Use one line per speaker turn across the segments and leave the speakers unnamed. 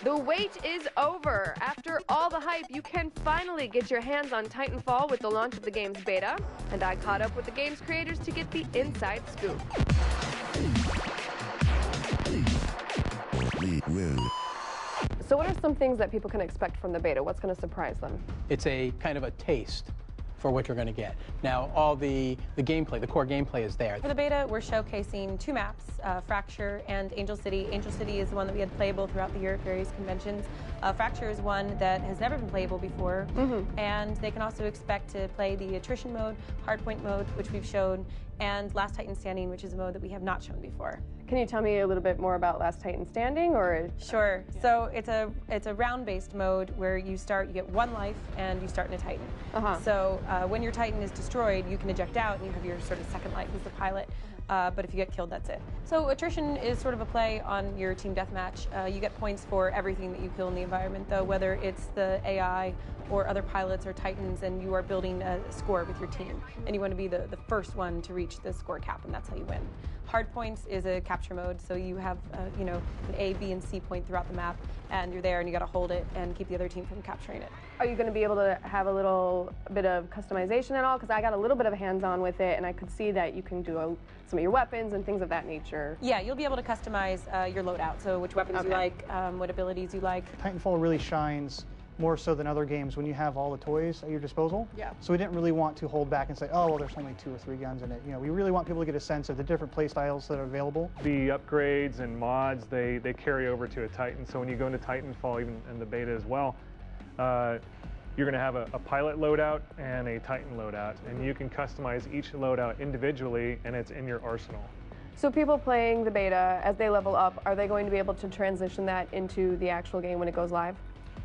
The wait is over. After all the hype, you can finally get your hands on Titanfall with the launch of the game's beta, and I caught up with the game's creators to get the inside scoop. So what are some things that people can expect from the beta? What's going to surprise them?
It's a kind of a taste for what you're going to get. Now, all the gameplay, the core gameplay is there.
For the beta, we're showcasing two maps, Fracture and Angel City. Angel City is the one that we had playable throughout the year at various conventions. Fracture is one that has never been playable before, and they can also expect to play the attrition mode, hardpoint mode, which we've shown, and Last Titan Standing, which is a mode that we have not shown before.
Can you tell me a little bit more about Last Titan Standing, or?
Sure. So it's a round-based mode where you get one life and you start in a Titan. So when your Titan is destroyed, you can eject out and you have your sort of second life as the pilot. But if you get killed, that's it. So attrition is sort of a play on your team deathmatch. You get points for everything that you kill in the environment, though, whether it's the AI or other pilots or Titans, and you are building a score with your team. And you want to be the first one to reach the score cap, and that's how you win. Hard points is a capture mode, so you have an A, B, and C point throughout the map, and you're there and you got to hold it and keep the other team from capturing it.
Are you going to be able to have a little bit of customization at all? Because I got a little bit of hands-on with it, and I could see that you can do some of your weapons and things of that nature.
Yeah, you'll be able to customize your loadout, so which weapons you like, what abilities you like.
Titanfall really shines more so than other games when you have all the toys at your disposal.
Yeah.
So we didn't really want to hold back and say, oh, well, there's only 2 or 3 guns in it. You know, we really want people to get a sense of the different play styles that are available.
The upgrades and mods, they carry over to a Titan. So when you go into Titanfall, even in the beta as well, you're going to have a pilot loadout and a Titan loadout, and you can customize each loadout individually, and it's in your arsenal.
So people playing the beta, as they level up, are they going to be able to transition that into the actual game when it goes live?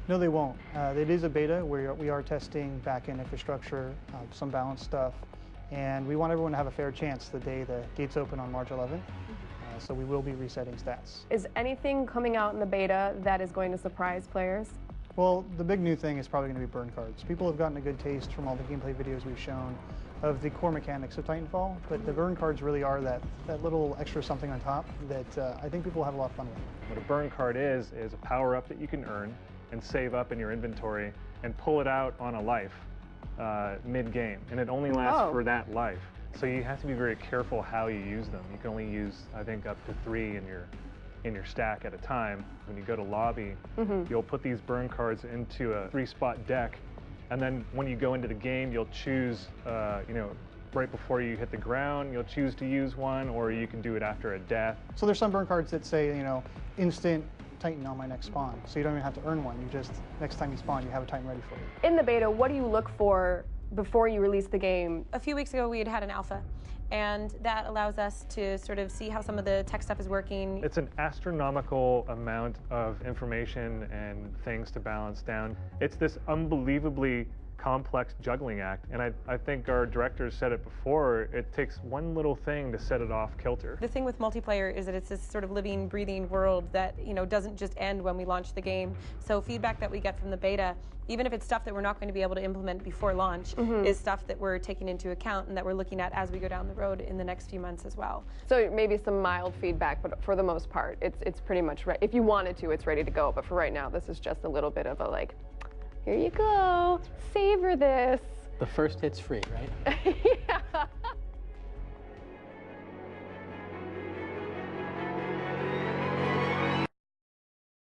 No, they won't. It is a beta where we are testing back-end infrastructure, some balance stuff, and we want everyone to have a fair chance the day the gates open on March 11th. So we will be resetting stats.
Is anything coming out in the beta that is going to surprise players?
Well, the big new thing is probably going to be burn cards. People have gotten a good taste from all the gameplay videos we've shown of the core mechanics of Titanfall, but the burn cards really are that little extra something on top that I think people will have a lot of fun with.
What a burn card is a power-up that you can earn and save up in your inventory and pull it out on a life mid-game, and it only lasts for that life. So you have to be very careful how you use them. You can only use, I think, up to 3 in your stack at a time. When you go to lobby, you'll put these burn cards into a 3-spot deck, and then when you go into the game, you'll choose, right before you hit the ground, you'll choose to use one, or you can do it after a death.
So there's some burn cards that say, instant Titan on my next spawn, so you don't even have to earn one. You just, next time you spawn, you have a Titan ready for you.
In the beta, what do you look for before you release the game?
A few weeks ago, we had an alpha, and that allows us to sort of see how some of the tech stuff is working.
It's an astronomical amount of information and things to balance down. It's this unbelievably complex juggling act, and I think our directors said it before, it takes one little thing to set it off kilter.
The thing with multiplayer is that it's this sort of living, breathing world that doesn't just end when we launch the game. So feedback that we get from the beta, even if it's stuff that we're not going to be able to implement before launch, is stuff that we're taking into account and that we're looking at as we go down the road in the next few months as well.
So maybe some mild feedback, but for the most part, it's pretty much right. If you wanted to, it's ready to go. But for right now, this is just a little bit of a here you go, savor this.
The first hit's free, right?
Yeah.